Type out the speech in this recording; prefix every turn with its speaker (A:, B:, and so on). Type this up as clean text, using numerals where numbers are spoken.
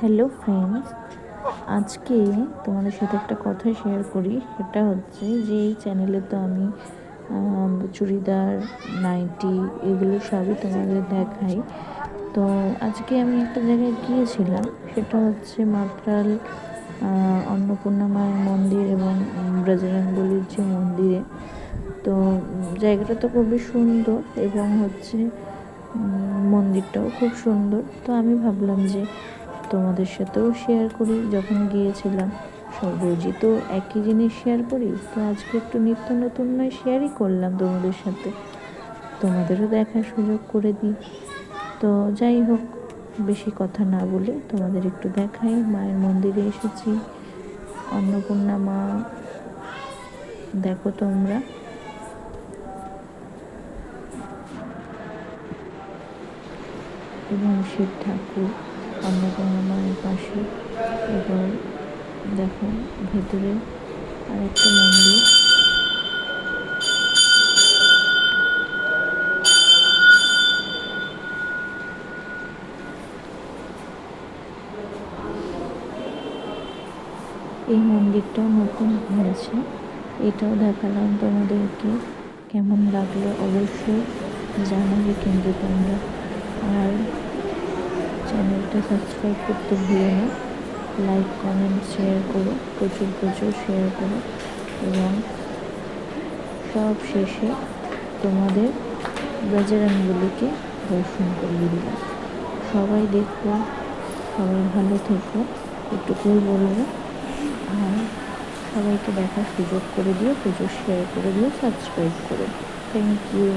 A: Hello friends, আজকে তোমাদের সাথে একটা কথা শেয়ার করি। সেটা হচ্ছে যে এই চ্যানেলে তো আমি চুড়িদার, নাইটি এগুলো সবই তোমাদের দেখাই। তো আজকে আমি একটা জায়গায় গিয়েছিলাম, সেটা হচ্ছে মাত্রাল অন্নপূর্ণা মায়ের মন্দির এবং বজরংবলির যে মন্দিরে। তো জায়গাটা তো খুবই সুন্দর এবং হচ্ছে মন্দিরটাও খুব সুন্দর। তো আমি ভাবলাম যে তোমাদের সাথেও শেয়ার করি। যখন গিয়েছিলাম, সব রোজই তো একই জিনিস শেয়ার করি, তো আজকে একটু নিত্য নতুন নয় শেয়ারই করলাম তোমাদের সাথে, তোমাদেরও দেখার সুযোগ করে দিই। তো যাই হোক, বেশি কথা না বলে তোমাদের একটু দেখাই। মায়ের মন্দিরে এসেছি, অন্নপূর্ণা মা, দেখো তোমরা। এবং শিব ঠাকুর অন্নপূর্ণা মায়ের পাশে। এবার দেখো ভেতরে আর একটা মন্দির। এই মন্দিরটাও নতুন হয়েছে, এটাও দেখালাম তোমাদেরকে। কেমন লাগলো অবশ্যই জানাবে কিন্তু তোমরা। আর চ্যানেলটা সাবস্ক্রাইব করতে ভুলো না। লাইক, কমেন্ট, শেয়ার করো, প্রচুর প্রচুর শেয়ার করো। এবং সব শেষে তোমাদের বজরংবলীকে দর্শন করিয়ে দিলাম। সবাই দেখো, সবাই ভালো থেকো, এটুকুই বলবো। আর সবাইকে দেখার সুযোগ করে দিও, প্রচুর শেয়ার করে দিও, সাবস্ক্রাইব করো। Thank you.